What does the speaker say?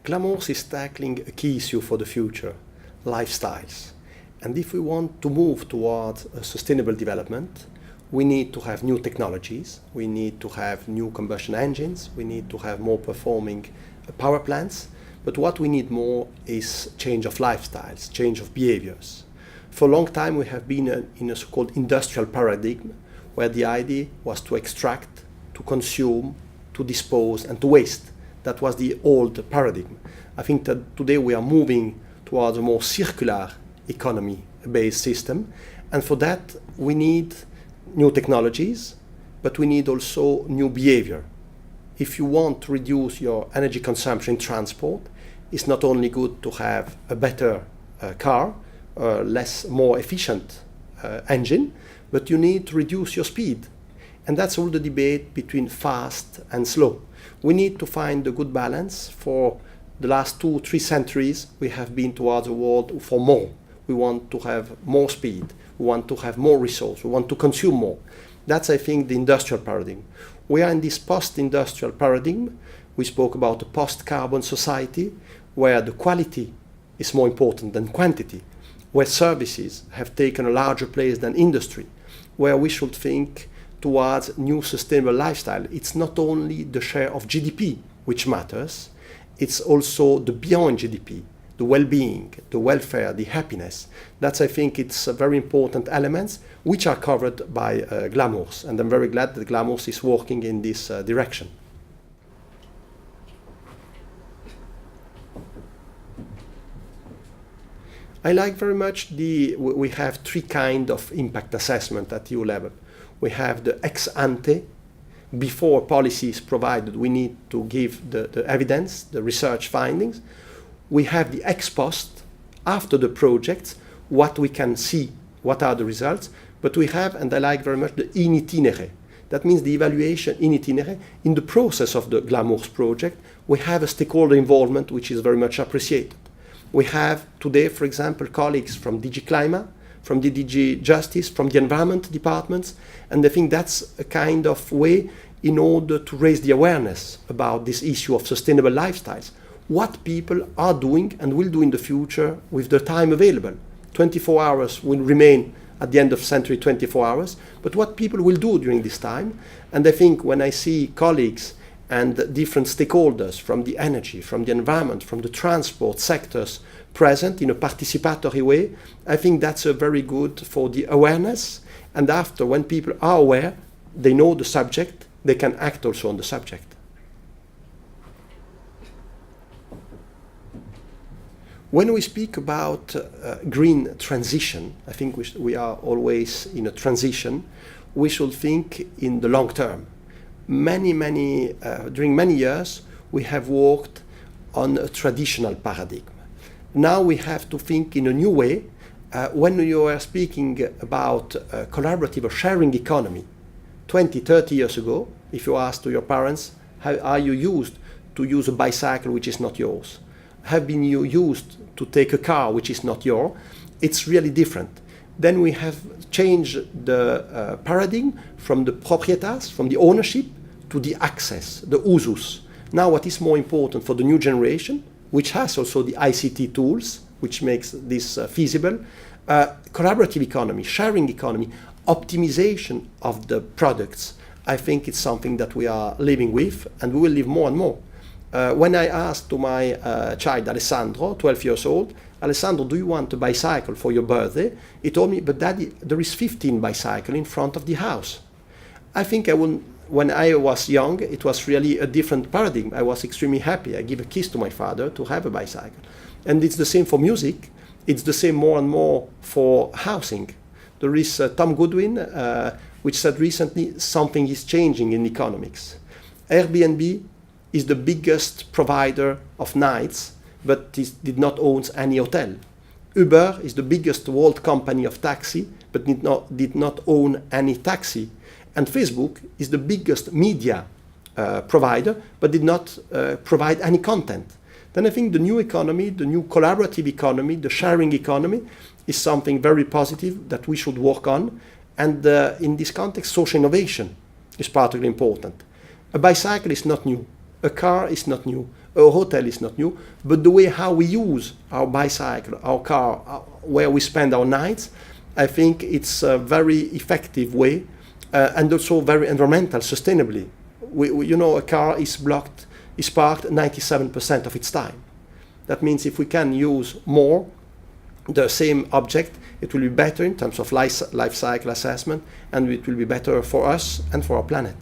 GLAMURS is tackling a key issue for the future, lifestyles. And if we want to move towards a sustainable development, we need to have new technologies, we need to have new combustion engines, we need to have more performing power plants, but what we need more is change of lifestyles, change of behaviors. For a long time we have been in a so-called industrial paradigm, where the idea was to extract, to consume, to dispose, and to waste. That was the old paradigm. I think that today we are moving towards a more circular economy-based system, and for that we need new technologies, but we need also new behavior. If you want to reduce your energy consumption in transport, it's not only good to have a better car, more efficient engine, but you need to reduce your speed. And that's all the debate between fast and slow. We need to find a good balance. For the last 2-3 centuries, we have been towards a world for more. We want to have more speed. We want to have more resource. We want to consume more. That's, I think, the industrial paradigm. We are in this post-industrial paradigm. We spoke about a post-carbon society where the quality is more important than quantity, where services have taken a larger place than industry, where we should think towards new sustainable lifestyle. It's not only the share of GDP which matters, it's also the beyond GDP, the well-being, the welfare, the happiness. That's, I think, it's very important elements which are covered by GLAMURS, and I'm very glad that GLAMURS is working in this direction. I like very much we have 3 kinds of impact assessment at EU level. We have the ex ante. Before policy is provided, we need to give the evidence, the research findings. We have the ex post, after the project, what we can see, what are the results. But we have, and I like very much, the in itinere. That means the evaluation in itinere. In the process of the GLAMURS project, we have a stakeholder involvement which is very much appreciated. We have today, for example, colleagues from DG Climate, from the DG Justice, from the Environment departments, and I think that's a kind of way in order to raise the awareness about this issue of sustainable lifestyles. What people are doing and will do in the future with the time available. 24 hours will remain at the end of the century 24 hours, but what people will do during this time. And I think when I see colleagues and different stakeholders from the energy, from the environment, from the transport sectors present in a participatory way, I think that's very good for the awareness. And after, when people are aware, they know the subject, they can act also on the subject. When we speak about green transition, I think we are always in a transition. We should think in the long term. During many years, we have worked on a traditional paradigm. Now we have to think in a new way. When you are speaking about collaborative or sharing economy, 20, 30 years ago, if you ask to your parents, how are you used to use a bicycle which is not yours? Have been you used to take a car which is not yours? It's really different. Then we have changed the paradigm from the proprietas, from the ownership, to the access, the usus. Now what is more important for the new generation, which has also the ICT tools, which makes this feasible, collaborative economy, sharing economy, optimization of the products. I think it's something that we are living with, and we will live more and more. When I asked to my child, Alessandro, 12 years old, Alessandro, do you want a bicycle for your birthday? He told me, but Daddy, there is 15 bicycles in front of the house. I think when I was young, it was really a different paradigm. I was extremely happy. I give a kiss to my father to have a bicycle. And it's the same for music. It's the same more and more for housing. There is Tom Goodwin, which said recently, something is changing in economics. Airbnb is the biggest provider of nights, but it did not own any hotel. Uber is the biggest world company of taxi, but did not own any taxi. And Facebook is the biggest media provider, but did not provide any content. Then I think the new economy, the new collaborative economy, the sharing economy is something very positive that we should work on. And in this context, social innovation is particularly important. A bicycle is not new. A car is not new, a hotel is not new, but the way how we use our bicycle, our car, where we spend our nights, I think it's a very effective way and also very environmental, sustainably. You know, a car is parked 97% of its time. That means if we can use more the same object, it will be better in terms of life cycle assessment, and it will be better for us and for our planet.